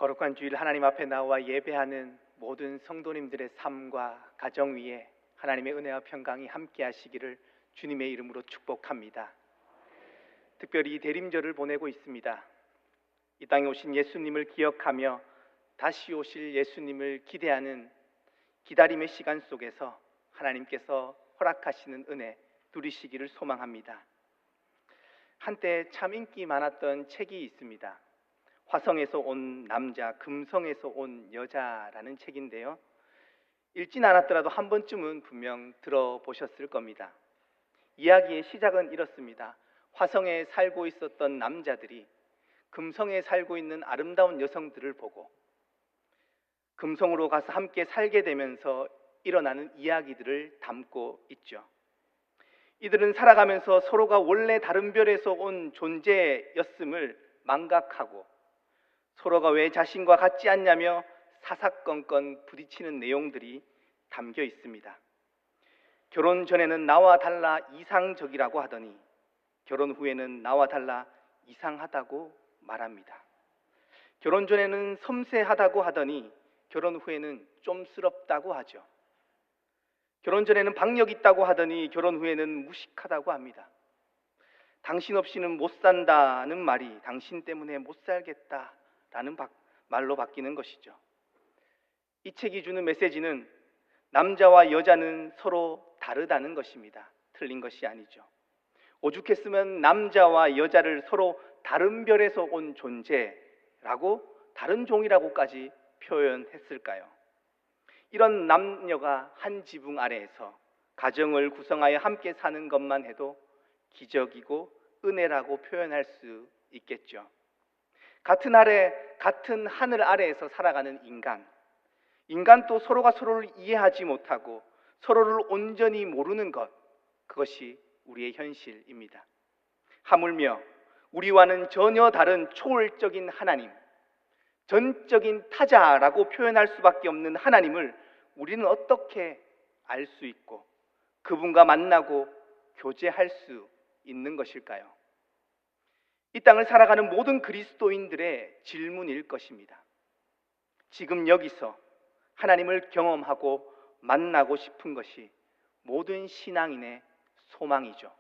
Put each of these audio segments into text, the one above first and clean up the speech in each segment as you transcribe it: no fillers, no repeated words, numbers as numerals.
거룩한 주일 하나님 앞에 나와 예배하는 모든 성도님들의 삶과 가정 위에 하나님의 은혜와 평강이 함께 하시기를 주님의 이름으로 축복합니다. 특별히 대림절을 보내고 있습니다. 이 땅에 오신 예수님을 기억하며 다시 오실 예수님을 기대하는 기다림의 시간 속에서 하나님께서 허락하시는 은혜 누리시기를 소망합니다. 한때 참 인기 많았던 책이 있습니다. 화성에서 온 남자, 금성에서 온 여자라는 책인데요, 읽진 않았더라도 한 번쯤은 분명 들어보셨을 겁니다. 이야기의 시작은 이렇습니다. 화성에 살고 있었던 남자들이 금성에 살고 있는 아름다운 여성들을 보고 금성으로 가서 함께 살게 되면서 일어나는 이야기들을 담고 있죠. 이들은 살아가면서 서로가 원래 다른 별에서 온 존재였음을 망각하고 서로가 왜 자신과 같지 않냐며 사사건건 부딪히는 내용들이 담겨 있습니다. 결혼 전에는 나와 달라 이상적이라고 하더니 결혼 후에는 나와 달라 이상하다고 말합니다. 결혼 전에는 섬세하다고 하더니 결혼 후에는 쫌스럽다고 하죠. 결혼 전에는 박력 있다고 하더니 결혼 후에는 무식하다고 합니다. 당신 없이는 못 산다는 말이 당신 때문에 못 살겠다라는 말로 바뀌는 것이죠. 이 책이 주는 메시지는 남자와 여자는 서로 다르다는 것입니다. 틀린 것이 아니죠. 오죽했으면 남자와 여자를 서로 다른 별에서 온 존재라고, 다른 종이라고까지 표현했을까요? 이런 남녀가 한 지붕 아래에서 가정을 구성하여 함께 사는 것만 해도 기적이고 은혜라고 표현할 수 있겠죠. 같은 하늘 아래에서 살아가는 인간도 서로가 서로를 이해하지 못하고 서로를 온전히 모르는 것, 그것이 우리의 현실입니다. 하물며 우리와는 전혀 다른 초월적인 하나님, 전적인 타자라고 표현할 수밖에 없는 하나님을 우리는 어떻게 알 수 있고 그분과 만나고 교제할 수 있는 것일까요? 이 땅을 살아가는 모든 그리스도인들의 질문일 것입니다. 지금 여기서 하나님을 경험하고 만나고 싶은 것이 모든 신앙인의 소망이죠.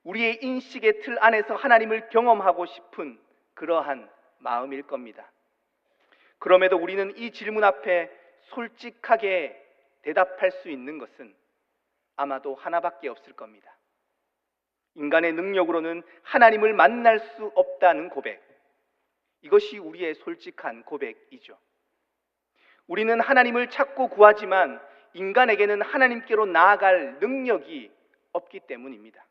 우리의 인식의 틀 안에서 하나님을 경험하고 싶은 그러한 마음일 겁니다. 그럼에도 우리는 이 질문 앞에 솔직하게 대답할 수 있는 것은 아마도 하나밖에 없을 겁니다. 인간의 능력으로는 하나님을 만날 수 없다는 고백, 이것이 우리의 솔직한 고백이죠. 우리는 하나님을 찾고 구하지만 인간에게는 하나님께로 나아갈 능력이 없기 때문입니다.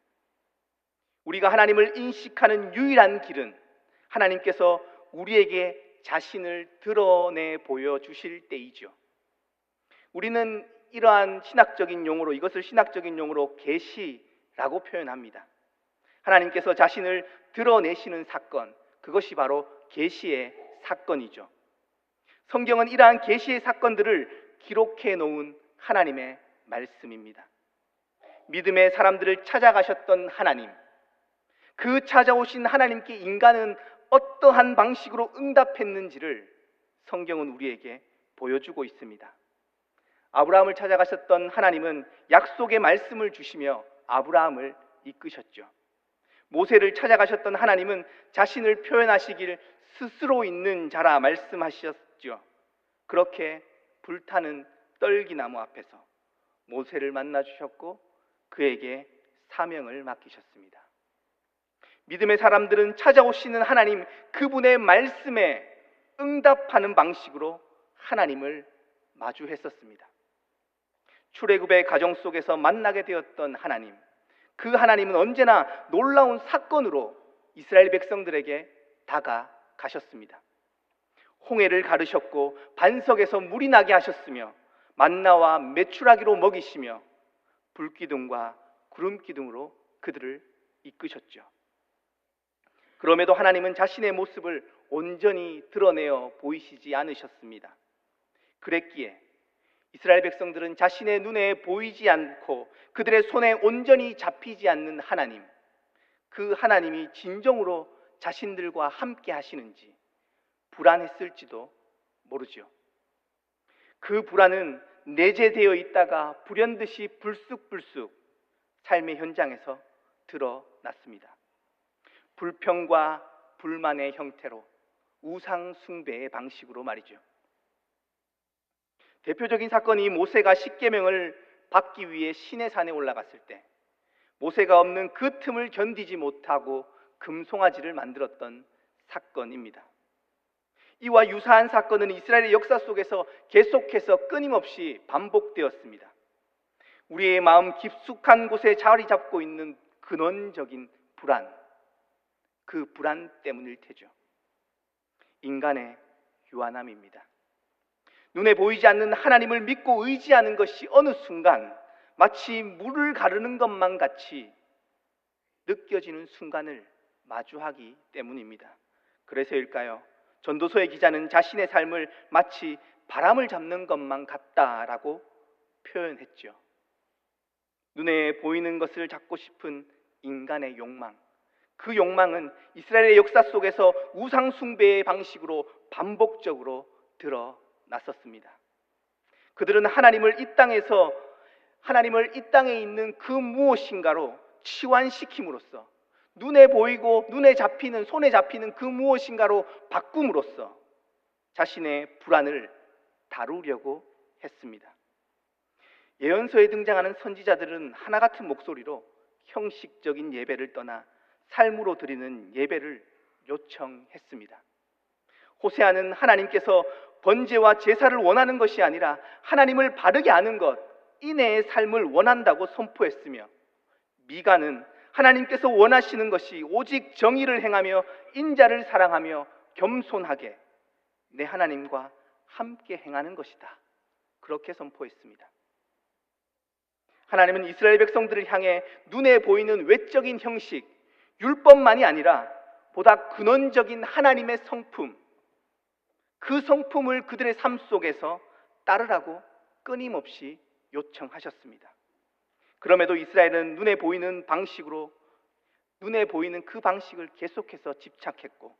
우리가 하나님을 인식하는 유일한 길은 하나님께서 우리에게 자신을 드러내 보여주실 때이죠. 우리는 이러한 이것을 신학적인 용어로 계시라고 표현합니다. 하나님께서 자신을 드러내시는 사건, 그것이 바로 계시의 사건이죠. 성경은 이러한 계시의 사건들을 기록해 놓은 하나님의 말씀입니다. 믿음의 사람들을 찾아가셨던 하나님, 그 찾아오신 하나님께 인간은 어떠한 방식으로 응답했는지를 성경은 우리에게 보여주고 있습니다. 아브라함을 찾아가셨던 하나님은 약속의 말씀을 주시며 아브라함을 이끄셨죠. 모세를 찾아가셨던 하나님은 자신을 표현하시길 스스로 있는 자라 말씀하셨죠. 그렇게 불타는 떨기나무 앞에서 모세를 만나 주셨고 그에게 사명을 맡기셨습니다. 믿음의 사람들은 찾아오시는 하나님, 그분의 말씀에 응답하는 방식으로 하나님을 마주했었습니다. 출애굽의 가정 속에서 만나게 되었던 하나님, 그 하나님은 언제나 놀라운 사건으로 이스라엘 백성들에게 다가가셨습니다. 홍해를 가르셨고 반석에서 물이 나게 하셨으며 만나와 메추라기로 먹이시며 불기둥과 구름기둥으로 그들을 이끄셨죠. 그럼에도 하나님은 자신의 모습을 온전히 드러내어 보이시지 않으셨습니다. 그랬기에 이스라엘 백성들은 자신의 눈에 보이지 않고 그들의 손에 온전히 잡히지 않는 하나님, 그 하나님이 진정으로 자신들과 함께 하시는지 불안했을지도 모르죠. 그 불안은 내재되어 있다가 불현듯이 불쑥불쑥 삶의 현장에서 드러났습니다. 불평과 불만의 형태로 우상 숭배의 방식으로 말이죠. 대표적인 사건이 모세가 십계명을 받기 위해 시내산에 올라갔을 때 모세가 없는 그 틈을 견디지 못하고 금송아지를 만들었던 사건입니다. 이와 유사한 사건은 이스라엘의 역사 속에서 계속해서 끊임없이 반복되었습니다. 우리의 마음 깊숙한 곳에 자리 잡고 있는 근원적인 불안, 그 불안 때문일 테죠. 인간의 유한함입니다. 눈에 보이지 않는 하나님을 믿고 의지하는 것이 어느 순간 마치 물을 가르는 것만 같이 느껴지는 순간을 마주하기 때문입니다. 그래서일까요? 전도서의 기자는 자신의 삶을 마치 바람을 잡는 것만 같다라고 표현했죠. 눈에 보이는 것을 잡고 싶은 인간의 욕망, 그 욕망은 이스라엘의 역사 속에서 우상 숭배의 방식으로 반복적으로 드러났었습니다. 그들은 하나님을 이 땅에 있는 그 무엇인가로 치환시킴으로써 눈에 보이고 눈에 잡히는, 손에 잡히는 그 무엇인가로 바꿈으로써 자신의 불안을 다루려고 했습니다. 예언서에 등장하는 선지자들은 하나 같은 목소리로 형식적인 예배를 떠나 삶으로 드리는 예배를 요청했습니다. 호세아는 하나님께서 번제와 제사를 원하는 것이 아니라 하나님을 바르게 아는 것, 이내의 삶을 원한다고 선포했으며, 미가는 하나님께서 원하시는 것이 오직 정의를 행하며 인자를 사랑하며 겸손하게 내 하나님과 함께 행하는 것이다, 그렇게 선포했습니다. 하나님은 이스라엘 백성들을 향해 눈에 보이는 외적인 형식, 율법만이 아니라 보다 근원적인 하나님의 성품, 그 성품을 그들의 삶 속에서 따르라고 끊임없이 요청하셨습니다. 그럼에도 이스라엘은 눈에 보이는 그 방식을 계속해서 집착했고,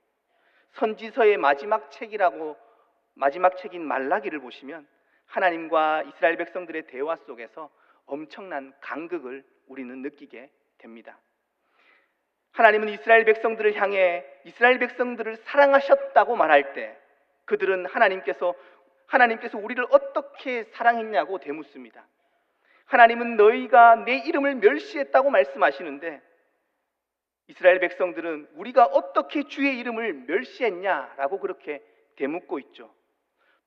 선지서의 마지막 책인 말라기를 보시면 하나님과 이스라엘 백성들의 대화 속에서 엄청난 간극을 우리는 느끼게 됩니다. 하나님은 이스라엘 백성들을 향해 이스라엘 백성들을 사랑하셨다고 말할 때 그들은 하나님께서 우리를 어떻게 사랑했냐고 되묻습니다. 하나님은 너희가 내 이름을 멸시했다고 말씀하시는데 이스라엘 백성들은 우리가 어떻게 주의 이름을 멸시했냐라고 그렇게 되묻고 있죠.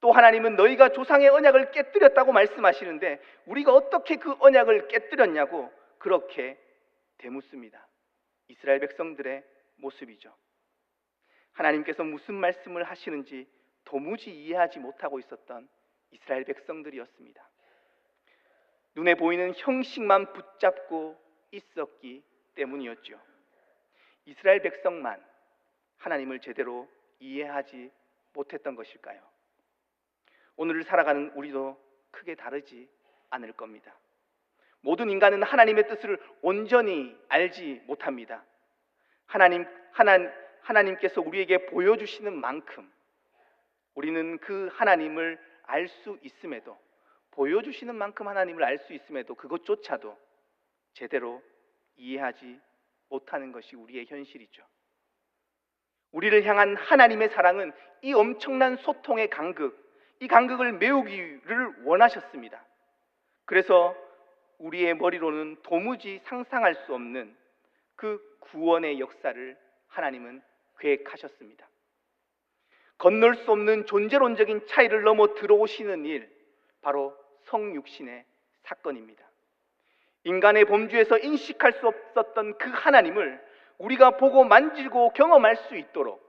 또 하나님은 너희가 조상의 언약을 깨뜨렸다고 말씀하시는데 우리가 어떻게 그 언약을 깨뜨렸냐고 그렇게 되묻습니다. 이스라엘 백성들의 모습이죠. 하나님께서 무슨 말씀을 하시는지 도무지 이해하지 못하고 있었던 이스라엘 백성들이었습니다. 눈에 보이는 형식만 붙잡고 있었기 때문이었죠. 이스라엘 백성만 하나님을 제대로 이해하지 못했던 것일까요? 오늘을 살아가는 우리도 크게 다르지 않을 겁니다. 모든 인간은 하나님의 뜻을 온전히 알지 못합니다. 하나님께서 우리에게 보여주시는 만큼 우리는 그 하나님을 알 수 있음에도, 보여주시는 만큼 하나님을 알 수 있음에도 그것조차도 제대로 이해하지 못하는 것이 우리의 현실이죠. 우리를 향한 하나님의 사랑은 이 엄청난 소통의 간극, 이 간극을 메우기를 원하셨습니다. 그래서 우리의 머리로는 도무지 상상할 수 없는 그 구원의 역사를 하나님은 계획하셨습니다. 건널 수 없는 존재론적인 차이를 넘어 들어오시는 일, 바로 성육신의 사건입니다. 인간의 범주에서 인식할 수 없었던 그 하나님을 우리가 보고 만지고 경험할 수 있도록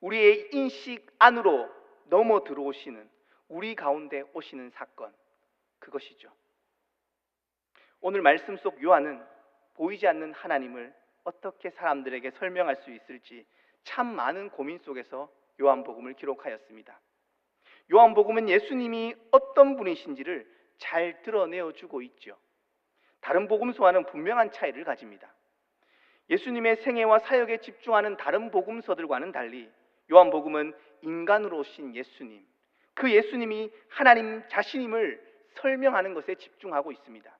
우리의 인식 안으로 넘어 들어오시는, 우리 가운데 오시는 사건, 그것이죠. 오늘 말씀 속 요한은 보이지 않는 하나님을 어떻게 사람들에게 설명할 수 있을지 참 많은 고민 속에서 요한복음을 기록하였습니다. 요한복음은 예수님이 어떤 분이신지를 잘 드러내어주고 있죠. 다른 복음서와는 분명한 차이를 가집니다. 예수님의 생애와 사역에 집중하는 다른 복음서들과는 달리 요한복음은 인간으로 오신 예수님, 그 예수님이 하나님 자신임을 설명하는 것에 집중하고 있습니다.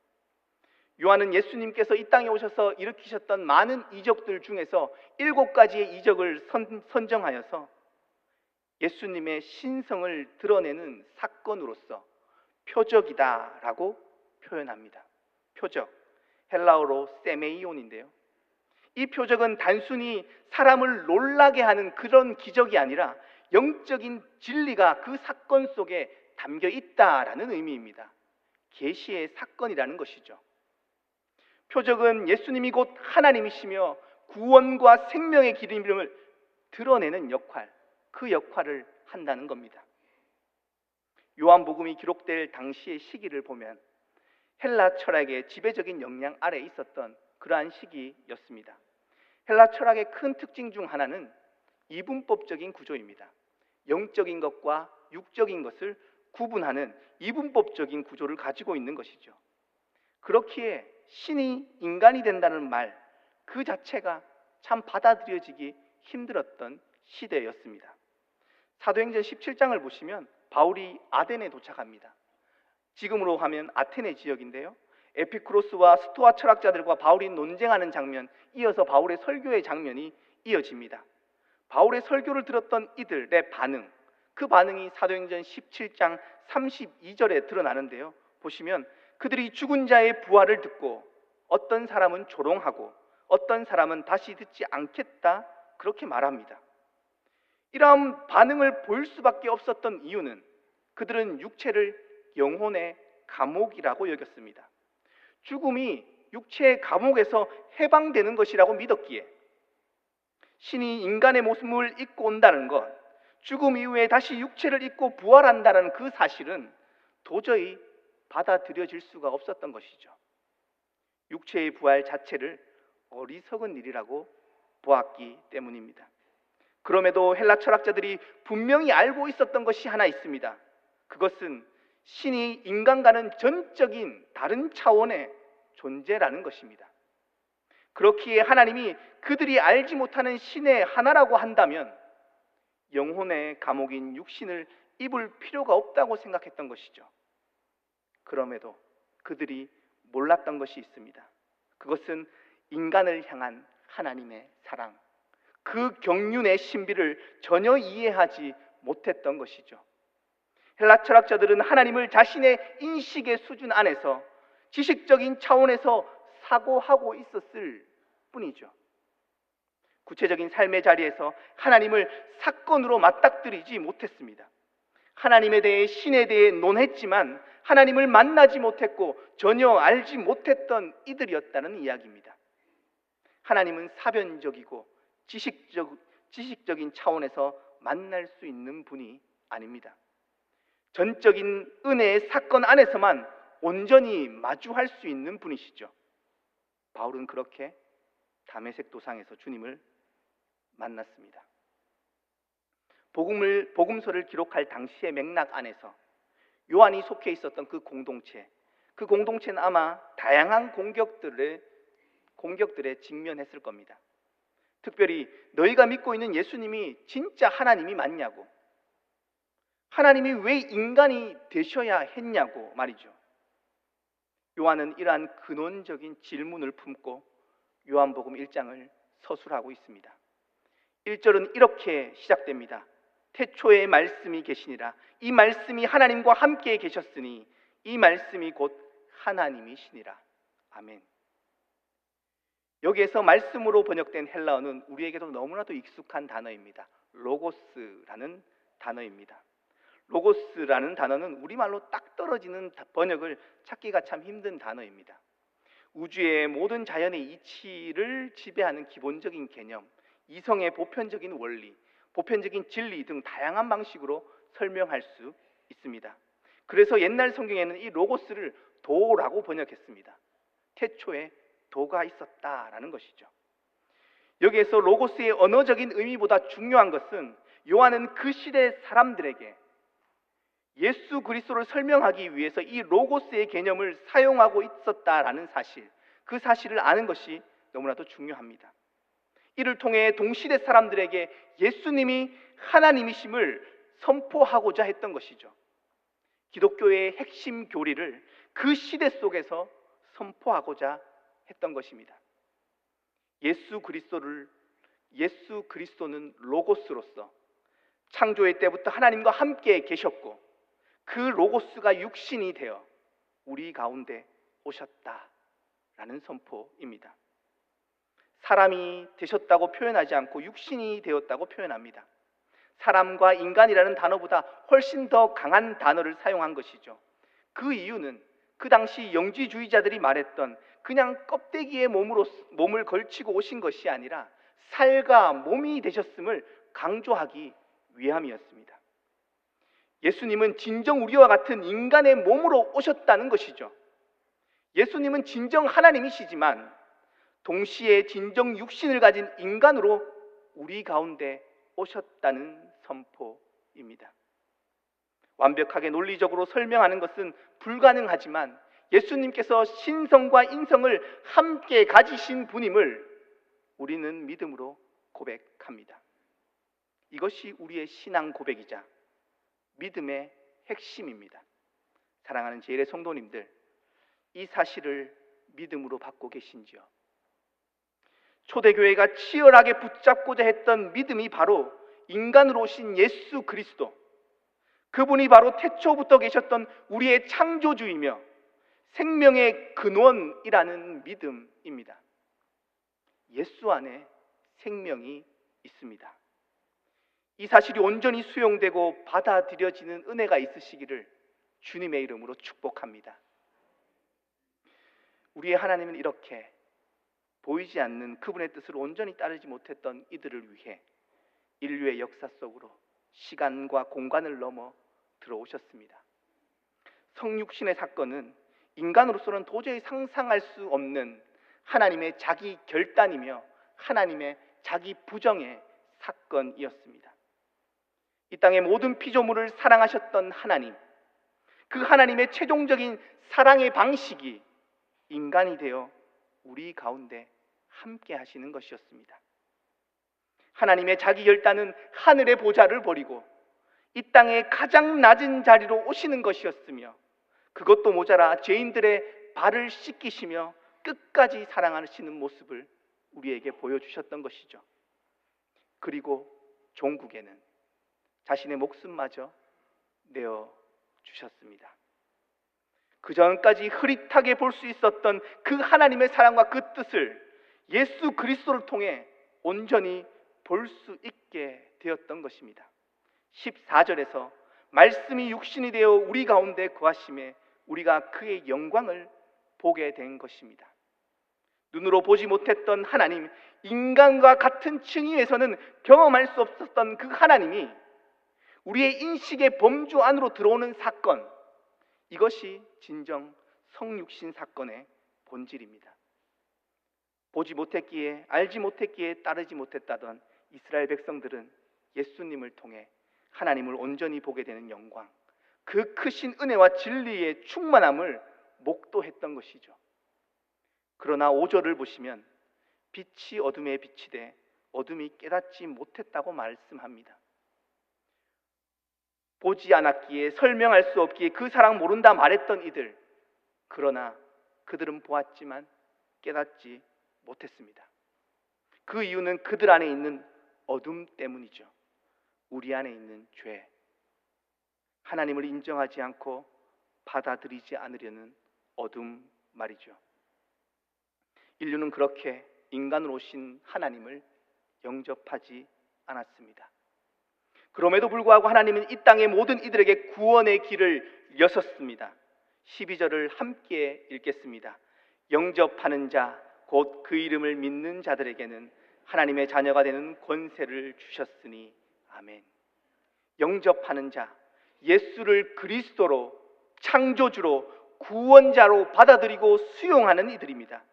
요한은 예수님께서 이 땅에 오셔서 일으키셨던 많은 이적들 중에서 7가지의 이적을 선정하여서 예수님의 신성을 드러내는 사건으로서 표적이다라고 표현합니다. 표적, 헬라어로 세메이온인데요. 이 표적은 단순히 사람을 놀라게 하는 그런 기적이 아니라 영적인 진리가 그 사건 속에 담겨 있다라는 의미입니다. 계시의 사건이라는 것이죠. 표적은 예수님이 곧 하나님이시며 구원과 생명의 길임을 드러내는 역할, 그 역할을 한다는 겁니다. 요한복음이 기록될 당시의 시기를 보면 헬라 철학의 지배적인 영향 아래 있었던 그러한 시기였습니다. 헬라 철학의 큰 특징 중 하나는 이분법적인 구조입니다. 영적인 것과 육적인 것을 구분하는 이분법적인 구조를 가지고 있는 것이죠. 그렇기에 신이 인간이 된다는 말 그 자체가 참 받아들여지기 힘들었던 시대였습니다. 사도행전 17장을 보시면 바울이 아덴에 도착합니다. 지금으로 하면 아테네 지역인데요. 에피쿠로스와 스토아 철학자들과 바울이 논쟁하는 장면, 이어서 바울의 설교의 장면이 이어집니다. 바울의 설교를 들었던 이들의 반응, 그 반응이 사도행전 17장 32절에 드러나는데요. 보시면 그들이 죽은 자의 부활을 듣고 어떤 사람은 조롱하고 어떤 사람은 다시 듣지 않겠다, 그렇게 말합니다. 이러한 반응을 보일 수밖에 없었던 이유는 그들은 육체를 영혼의 감옥이라고 여겼습니다. 죽음이 육체의 감옥에서 해방되는 것이라고 믿었기에 신이 인간의 모습을 입고 온다는 것, 죽음 이후에 다시 육체를 입고 부활한다는 그 사실은 도저히 받아들여질 수가 없었던 것이죠. 육체의 부활 자체를 어리석은 일이라고 보았기 때문입니다. 그럼에도 헬라 철학자들이 분명히 알고 있었던 것이 하나 있습니다. 그것은 신이 인간과는 전적인 다른 차원의 존재라는 것입니다. 그렇기에 하나님이 그들이 알지 못하는 신의 하나라고 한다면 영혼의 감옥인 육신을 입을 필요가 없다고 생각했던 것이죠. 그럼에도 그들이 몰랐던 것이 있습니다. 그것은 인간을 향한 하나님의 사랑, 그 경륜의 신비를 전혀 이해하지 못했던 것이죠. 헬라 철학자들은 하나님을 자신의 인식의 수준 안에서 지식적인 차원에서 사고하고 있었을 뿐이죠. 구체적인 삶의 자리에서 하나님을 사건으로 맞닥뜨리지 못했습니다. 하나님에 대해, 신에 대해 논했지만 하나님을 만나지 못했고 전혀 알지 못했던 이들이었다는 이야기입니다. 하나님은 사변적이고 지식적인 차원에서 만날 수 있는 분이 아닙니다. 전적인 은혜의 사건 안에서만 온전히 마주할 수 있는 분이시죠. 바울은 그렇게 다메섹 도상에서 주님을 만났습니다. 복음서를 기록할 당시의 맥락 안에서 요한이 속해 있었던 그 공동체는 아마 다양한 공격들에 직면했을 겁니다. 특별히 너희가 믿고 있는 예수님이 진짜 하나님이 맞냐고, 하나님이 왜 인간이 되셔야 했냐고 말이죠. 요한은 이러한 근원적인 질문을 품고 요한복음 1장을 서술하고 있습니다. 1절은 이렇게 시작됩니다. 태초에 말씀이 계시니라. 이 말씀이 하나님과 함께 계셨으니 이 말씀이 곧 하나님이시니라. 아멘. 여기에서 말씀으로 번역된 헬라어는 우리에게도 너무나도 익숙한 단어입니다. 로고스라는 단어입니다. 로고스라는 단어는 우리말로 딱 떨어지는 번역을 찾기가 참 힘든 단어입니다. 우주의 모든 자연의 이치를 지배하는 기본적인 개념, 이성의 보편적인 원리, 보편적인 진리 등 다양한 방식으로 설명할 수 있습니다. 그래서 옛날 성경에는 이 로고스를 도라고 번역했습니다. 태초에 도가 있었다라는 것이죠. 여기에서 로고스의 언어적인 의미보다 중요한 것은 요한은 그 시대 사람들에게 예수 그리스도를 설명하기 위해서 이 로고스의 개념을 사용하고 있었다라는 사실, 그 사실을 아는 것이 너무나도 중요합니다. 이를 통해 동시대 사람들에게 예수님이 하나님이심을 선포하고자 했던 것이죠. 기독교의 핵심 교리를 그 시대 속에서 선포하고자 했던 것입니다. 예수 그리스도는 로고스로서 창조의 때부터 하나님과 함께 계셨고 그 로고스가 육신이 되어 우리 가운데 오셨다라는 선포입니다. 사람이 되셨다고 표현하지 않고 육신이 되었다고 표현합니다. 사람과 인간이라는 단어보다 훨씬 더 강한 단어를 사용한 것이죠. 그 이유는 그 당시 영지주의자들이 말했던 그냥 껍데기에 몸을 걸치고 오신 것이 아니라 살과 몸이 되셨음을 강조하기 위함이었습니다. 예수님은 진정 우리와 같은 인간의 몸으로 오셨다는 것이죠. 예수님은 진정 하나님이시지만 동시에 진정 육신을 가진 인간으로 우리 가운데 오셨다는 선포입니다. 완벽하게 논리적으로 설명하는 것은 불가능하지만 예수님께서 신성과 인성을 함께 가지신 분임을 우리는 믿음으로 고백합니다. 이것이 우리의 신앙 고백이자 믿음의 핵심입니다. 사랑하는 제1의 성도님들, 이 사실을 믿음으로 받고 계신지요? 초대교회가 치열하게 붙잡고자 했던 믿음이 바로 인간으로 오신 예수 그리스도, 그분이 바로 태초부터 계셨던 우리의 창조주이며 생명의 근원이라는 믿음입니다. 예수 안에 생명이 있습니다. 이 사실이 온전히 수용되고 받아들여지는 은혜가 있으시기를 주님의 이름으로 축복합니다. 우리의 하나님은 이렇게 보이지 않는 그분의 뜻을 온전히 따르지 못했던 이들을 위해 인류의 역사 속으로 시간과 공간을 넘어 들어오셨습니다. 성육신의 사건은 인간으로서는 도저히 상상할 수 없는 하나님의 자기 결단이며 하나님의 자기 부정의 사건이었습니다. 이 땅의 모든 피조물을 사랑하셨던 하나님, 그 하나님의 최종적인 사랑의 방식이 인간이 되어 우리 가운데 함께 하시는 것이었습니다. 하나님의 자기 결단은 하늘의 보좌를 버리고 이 땅의 가장 낮은 자리로 오시는 것이었으며 그것도 모자라 죄인들의 발을 씻기시며 끝까지 사랑하시는 모습을 우리에게 보여주셨던 것이죠. 그리고 종국에는 자신의 목숨마저 내어주셨습니다. 그 전까지 흐릿하게 볼 수 있었던 그 하나님의 사랑과 그 뜻을 예수 그리스도를 통해 온전히 볼 수 있게 되었던 것입니다. 14절에서 말씀이 육신이 되어 우리 가운데 거하심에 우리가 그의 영광을 보게 된 것입니다. 눈으로 보지 못했던 하나님, 인간과 같은 층위에서는 경험할 수 없었던 그 하나님이 우리의 인식의 범주 안으로 들어오는 사건, 이것이 진정 성육신 사건의 본질입니다. 보지 못했기에, 알지 못했기에 따르지 못했다던 이스라엘 백성들은 예수님을 통해 하나님을 온전히 보게 되는 영광, 그 크신 은혜와 진리의 충만함을 목도했던 것이죠. 그러나 5절을 보시면 빛이 어둠에 비치되 어둠이 깨닫지 못했다고 말씀합니다. 보지 않았기에 설명할 수 없기에 그 사랑 모른다 말했던 이들, 그러나 그들은 보았지만 깨닫지 못했습니다. 그 이유는 그들 안에 있는 어둠 때문이죠. 우리 안에 있는 죄, 하나님을 인정하지 않고 받아들이지 않으려는 어둠 말이죠. 인류는 그렇게 인간으로 오신 하나님을 영접하지 않았습니다. 그럼에도 불구하고 하나님은 이 땅의 모든 이들에게 구원의 길을 여셨습니다. 12절을 함께 읽겠습니다. 영접하는 자, 곧 그 이름을 믿는 자들에게는 하나님의 자녀가 되는 권세를 주셨으니 아멘. 영접하는 자, 예수를 그리스도로, 창조주로, 구원자로 받아들이고 수용하는 이들입니다.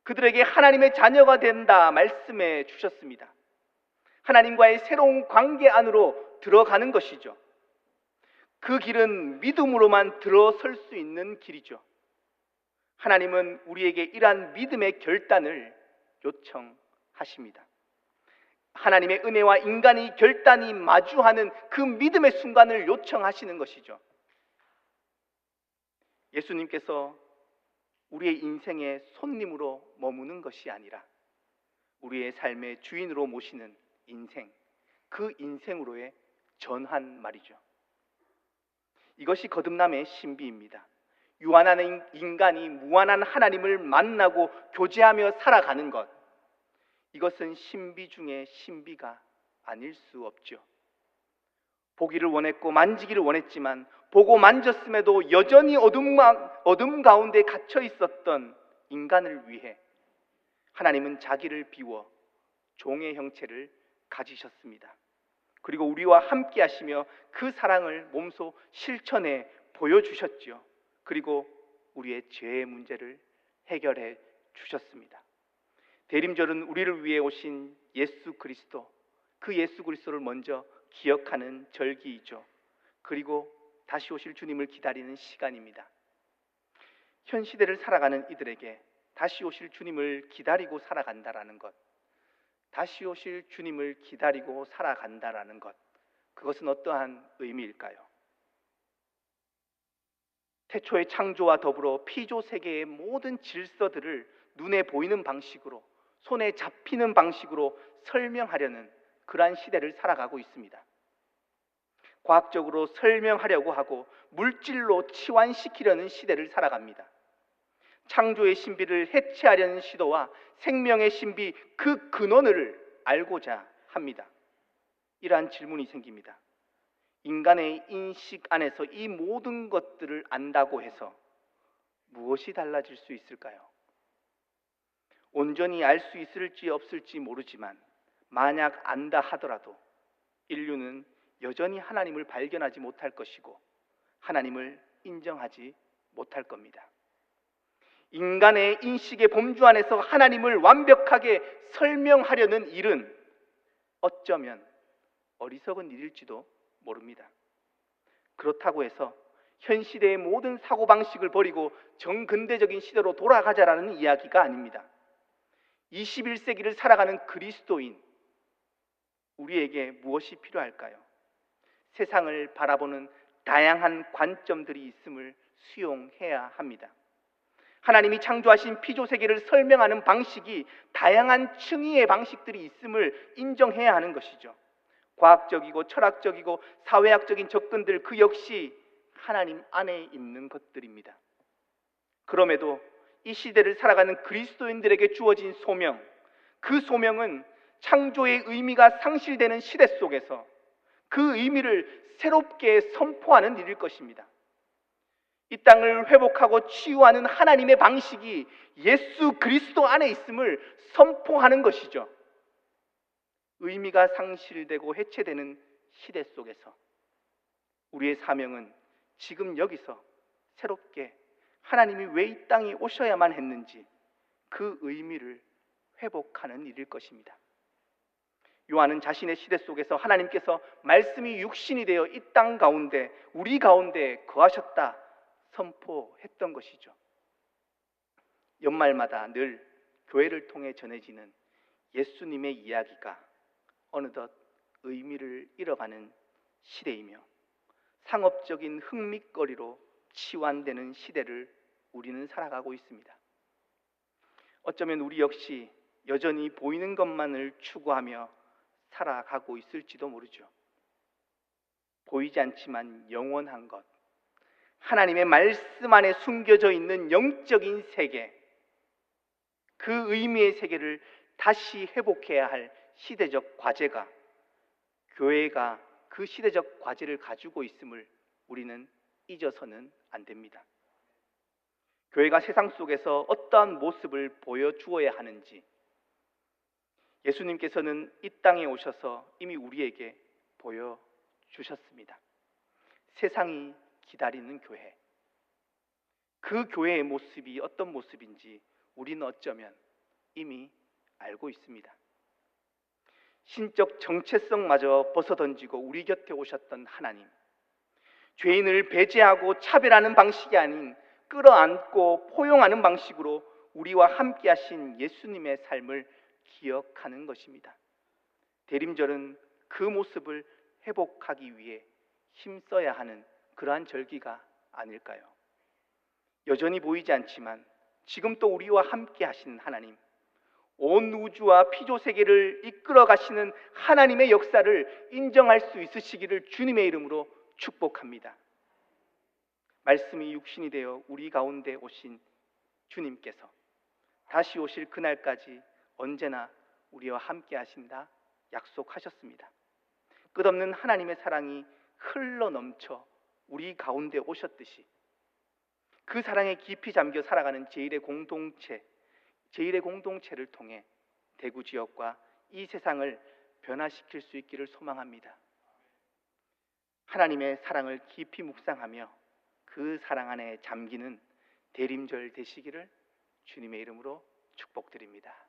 그들에게 하나님의 자녀가 된다 말씀해 주셨습니다. 하나님과의 새로운 관계 안으로 들어가는 것이죠. 그 길은 믿음으로만 들어설 수 있는 길이죠. 하나님은 우리에게 이러한 믿음의 결단을 요청하십니다. 하나님의 은혜와 인간의 결단이 마주하는 그 믿음의 순간을 요청하시는 것이죠. 예수님께서 우리의 인생의 손님으로 머무는 것이 아니라 우리의 삶의 주인으로 모시는 인생, 그 인생으로의 전환 말이죠. 이것이 거듭남의 신비입니다. 유한한 인간이 무한한 하나님을 만나고 교제하며 살아가는 것, 이것은 신비 중의 신비가 아닐 수 없죠. 보기를 원했고 만지기를 원했지만 보고 만졌음에도 여전히 어둠 가운데 갇혀 있었던 인간을 위해 하나님은 자기를 비워 종의 형체를 가지셨습니다. 그리고 우리와 함께 하시며 그 사랑을 몸소 실천해 보여주셨지요. 그리고 우리의 죄의 문제를 해결해 주셨습니다. 대림절은 우리를 위해 오신 예수 그리스도, 그 예수 그리스도를 먼저 기억하는 절기이죠. 그리고 다시 오실 주님을 기다리는 시간입니다. 현 시대를 살아가는 이들에게 다시 오실 주님을 기다리고 살아간다라는 것, 다시 오실 주님을 기다리고 살아간다라는 것, 그것은 어떠한 의미일까요? 태초의 창조와 더불어 피조 세계의 모든 질서들을 눈에 보이는 방식으로, 손에 잡히는 방식으로 설명하려는 그러한 시대를 살아가고 있습니다. 과학적으로 설명하려고 하고 물질로 치환시키려는 시대를 살아갑니다. 창조의 신비를 해체하려는 시도와 생명의 신비, 그 근원을 알고자 합니다. 이러한 질문이 생깁니다. 인간의 인식 안에서 이 모든 것들을 안다고 해서 무엇이 달라질 수 있을까요? 온전히 알 수 있을지 없을지 모르지만 만약 안다 하더라도 인류는 여전히 하나님을 발견하지 못할 것이고 하나님을 인정하지 못할 겁니다. 인간의 인식의 범주 안에서 하나님을 완벽하게 설명하려는 일은 어쩌면 어리석은 일일지도 모릅니다. 그렇다고 해서 현 시대의 모든 사고방식을 버리고 정근대적인 시대로 돌아가자라는 이야기가 아닙니다. 21세기를 살아가는 그리스도인, 우리에게 무엇이 필요할까요? 세상을 바라보는 다양한 관점들이 있음을 수용해야 합니다. 하나님이 창조하신 피조세계를 설명하는 방식이 다양한 층위의 방식들이 있음을 인정해야 하는 것이죠. 과학적이고 철학적이고 사회학적인 접근들, 그 역시 하나님 안에 있는 것들입니다. 그럼에도 이 시대를 살아가는 그리스도인들에게 주어진 소명, 그 소명은 창조의 의미가 상실되는 시대 속에서 그 의미를 새롭게 선포하는 일일 것입니다. 이 땅을 회복하고 치유하는 하나님의 방식이 예수 그리스도 안에 있음을 선포하는 것이죠. 의미가 상실되고 해체되는 시대 속에서 우리의 사명은 지금 여기서 새롭게 하나님이 왜 이 땅에 오셔야만 했는지 그 의미를 회복하는 일일 것입니다. 요한은 자신의 시대 속에서 하나님께서 말씀이 육신이 되어 이 땅 가운데, 우리 가운데 거하셨다 선포했던 것이죠. 연말마다 늘 교회를 통해 전해지는 예수님의 이야기가 어느덧 의미를 잃어가는 시대이며 상업적인 흥미거리로 치환되는 시대를 우리는 살아가고 있습니다. 어쩌면 우리 역시 여전히 보이는 것만을 추구하며 살아가고 있을지도 모르죠. 보이지 않지만 영원한 것, 하나님의 말씀 안에 숨겨져 있는 영적인 세계, 그 의미의 세계를 다시 회복해야 할 시대적 과제가, 교회가 그 시대적 과제를 가지고 있음을 우리는 잊어서는 안 됩니다. 교회가 세상 속에서 어떠한 모습을 보여주어야 하는지 예수님께서는 이 땅에 오셔서 이미 우리에게 보여주셨습니다. 세상이 기다리는 교회, 그 교회의 모습이 어떤 모습인지 우리는 어쩌면 이미 알고 있습니다. 신적 정체성마저 벗어던지고 우리 곁에 오셨던 하나님, 죄인을 배제하고 차별하는 방식이 아닌 끌어안고 포용하는 방식으로 우리와 함께 하신 예수님의 삶을 기억하는 것입니다. 대림절은 그 모습을 회복하기 위해 힘써야 하는 그러한 절기가 아닐까요? 여전히 보이지 않지만 지금 또 우리와 함께 하시는 하나님, 온 우주와 피조 세계를 이끌어 가시는 하나님의 역사를 인정할 수 있으시기를 주님의 이름으로 축복합니다. 말씀이 육신이 되어 우리 가운데 오신 주님께서 다시 오실 그날까지 언제나 우리와 함께 하신다 약속하셨습니다. 끝없는 하나님의 사랑이 흘러 넘쳐 우리 가운데 오셨듯이 그 사랑에 깊이 잠겨 살아가는 제1의 공동체를 통해 대구 지역과 이 세상을 변화시킬 수 있기를 소망합니다. 하나님의 사랑을 깊이 묵상하며 그 사랑 안에 잠기는 대림절 되시기를 주님의 이름으로 축복드립니다.